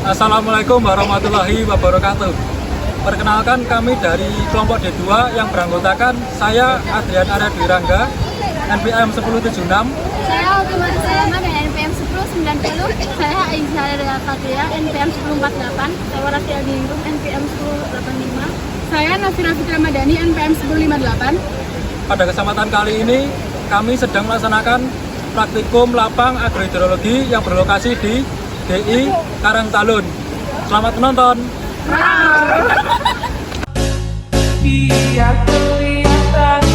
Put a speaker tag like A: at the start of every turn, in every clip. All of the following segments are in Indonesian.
A: Assalamualaikum warahmatullahi wabarakatuh. Perkenalkan, kami dari kelompok D2 yang beranggotakan saya Adrian Arya Dwi Rangga, NPM 1076.
B: Saya Ultima Selama dengan NPM 1090. Saya Aisyah Raya Fatria, NPM 1048. Saya Ratia Dindung, NPM 1085. Saya Nafira Fitri Madani, NPM 1058.
A: Pada kesempatan kali ini, kami sedang melaksanakan praktikum lapang agrohidrologi yang berlokasi di DI Karangtalun. Selamat menonton.
C: Biar kelihatan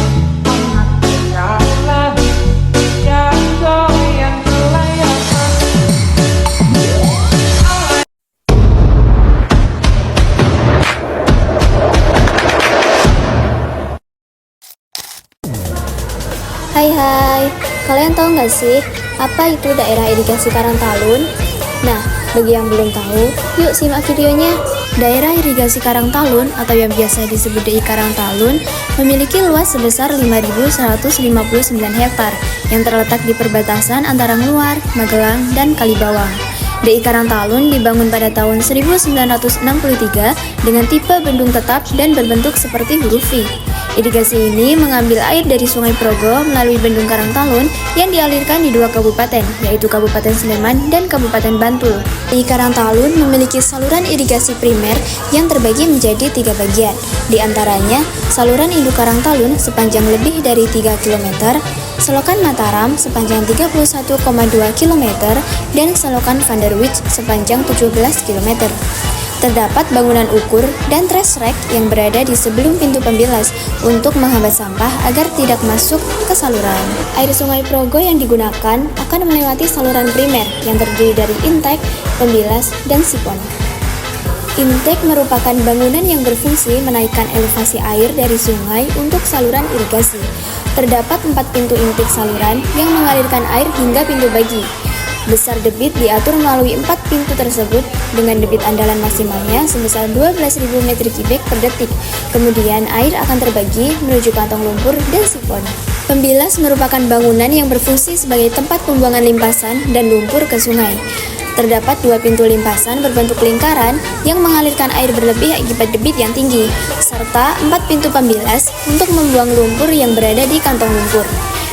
C: anak yang goyang kelayakan.
D: Hai, kalian tahu nggak sih apa itu daerah irigasi Karangtalun? Nah, bagi yang belum tahu, yuk simak videonya. Daerah irigasi Karangtalun atau yang biasa disebut DI Karangtalun memiliki luas sebesar 5.159 hektar yang terletak di perbatasan antara Ngluar, Magelang, dan Kalibawang. DI Karangtalun dibangun pada tahun 1963 dengan tipe bendung tetap dan berbentuk seperti huruf V. Irigasi ini mengambil air dari Sungai Progo melalui bendung Karangtalun yang dialirkan di dua kabupaten, yaitu Kabupaten Sleman dan Kabupaten Bantul. DI Karangtalun memiliki saluran irigasi primer yang terbagi menjadi 3 bagian. Di antaranya, saluran induk Karangtalun sepanjang lebih dari 3 km, selokan Mataram sepanjang 31,2 km, dan selokan Van der Wijk sepanjang 17 km. Terdapat bangunan ukur dan trash rack yang berada di sebelum pintu pembilas untuk menghambat sampah agar tidak masuk ke saluran. Air Sungai Progo yang digunakan akan melewati saluran primer yang terdiri dari intake, pembilas, dan sipon. Intake merupakan bangunan yang berfungsi menaikkan elevasi air dari sungai untuk saluran irigasi. Terdapat 4 pintu intake saluran yang mengalirkan air hingga pintu bagi. Besar debit diatur melalui 4 pintu tersebut dengan debit andalan maksimalnya sebesar 12.000 m3 per detik. Kemudian air akan terbagi menuju kantong lumpur dan sifon. Pembilas merupakan bangunan yang berfungsi sebagai tempat pembuangan limpasan dan lumpur ke sungai. Terdapat 2 pintu limpasan berbentuk lingkaran yang mengalirkan air berlebih akibat debit yang tinggi, serta 4 pintu pembilas untuk membuang lumpur yang berada di kantong lumpur.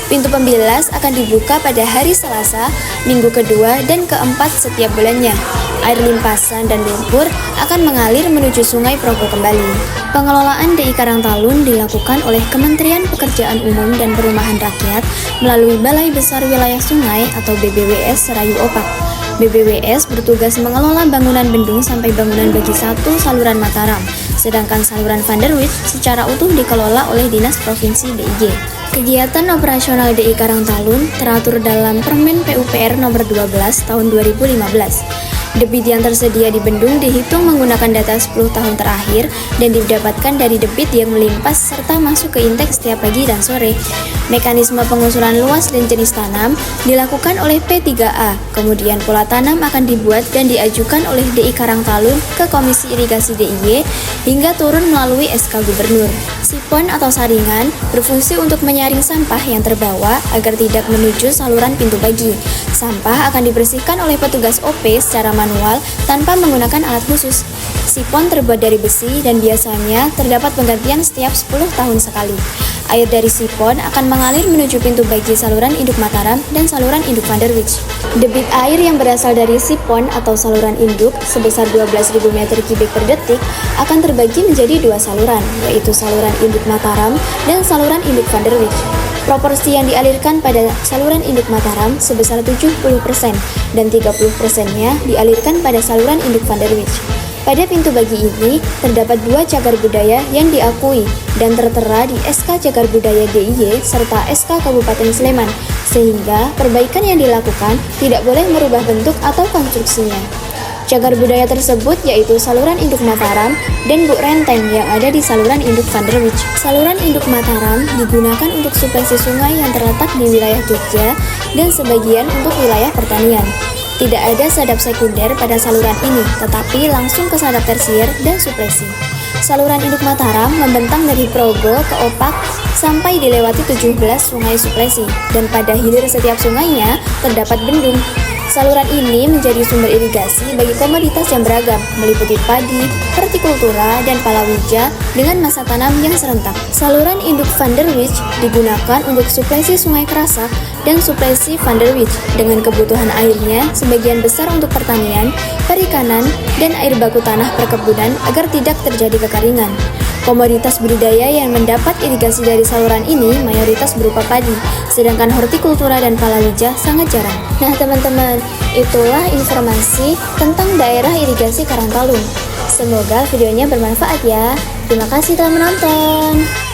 D: Pintu pembilas akan dibuka pada hari Selasa, minggu kedua, dan keempat setiap bulannya. Air limpasan dan lumpur akan mengalir menuju Sungai Progo kembali. Pengelolaan DI Karangtalun dilakukan oleh Kementerian Pekerjaan Umum dan Perumahan Rakyat melalui Balai Besar Wilayah Sungai atau BBWS Serayu Opak. BBWS bertugas mengelola bangunan bendung sampai bangunan bagi 1 saluran Mataram, sedangkan saluran Van der Wijk secara utuh dikelola oleh Dinas Provinsi DIY. Kegiatan operasional DI Karangtalun teratur dalam Permen PUPR nomor 12 tahun 2015. Debit yang tersedia di bendung dihitung menggunakan data 10 tahun terakhir dan didapatkan dari debit yang melimpas serta masuk ke intake setiap pagi dan sore. Mekanisme pengusuran luas dan jenis tanam dilakukan oleh P3A, kemudian pola tanam akan dibuat dan diajukan oleh DI Karangtalun ke Komisi Irigasi DIY hingga turun melalui SK Gubernur. Sipon atau saringan berfungsi untuk menyaring sampah yang terbawa agar tidak menuju saluran pintu bagi. Sampah akan dibersihkan oleh petugas OP secara manual tanpa menggunakan alat khusus. Sipon terbuat dari besi dan biasanya terdapat penggantian setiap 10 tahun sekali. Air dari sipon akan mengalir menuju pintu bagi saluran induk Mataram dan saluran induk Van der Wijk. Debit air yang berasal dari sipon atau saluran induk sebesar 12.000 m3 per detik akan terbagi menjadi 2 saluran, yaitu saluran induk Mataram dan saluran induk Van der Wijk. Proporsi yang dialirkan pada saluran induk Mataram sebesar 70% dan 30%-nya dialirkan pada saluran induk Van der Wijk. Pada pintu bagi ini, terdapat 2 cagar budaya yang diakui dan tertera di SK Cagar Budaya DIY serta SK Kabupaten Sleman, sehingga perbaikan yang dilakukan tidak boleh merubah bentuk atau konstruksinya. Cagar budaya tersebut yaitu saluran induk Mataram dan Buk Renteng yang ada di saluran induk Van der Wijk. Saluran induk Mataram digunakan untuk suplesi sungai yang terletak di wilayah Jogja dan sebagian untuk wilayah pertanian. Tidak ada sadap sekunder pada saluran ini, tetapi langsung ke sadap tersier dan suplesi. Saluran induk Mataram membentang dari Progo ke Opak sampai dilewati 17 sungai suplesi, dan pada hilir setiap sungainya terdapat bendung. Saluran ini menjadi sumber irigasi bagi komoditas yang beragam, meliputi padi, hortikultura, dan palawija dengan masa tanam yang serentak. Saluran induk Van der Wijk digunakan untuk suplesi Sungai Kerasak dan suplesi Van der Wijk dengan kebutuhan airnya sebagian besar untuk pertanian, perikanan, dan air baku tanah perkebunan agar tidak terjadi kekeringan. Komoditas budidaya yang mendapat irigasi dari saluran ini mayoritas berupa padi, sedangkan hortikultura dan palawija sangat jarang. Nah teman-teman, itulah informasi tentang daerah irigasi Karangtalun. Semoga videonya bermanfaat ya. Terima kasih telah menonton.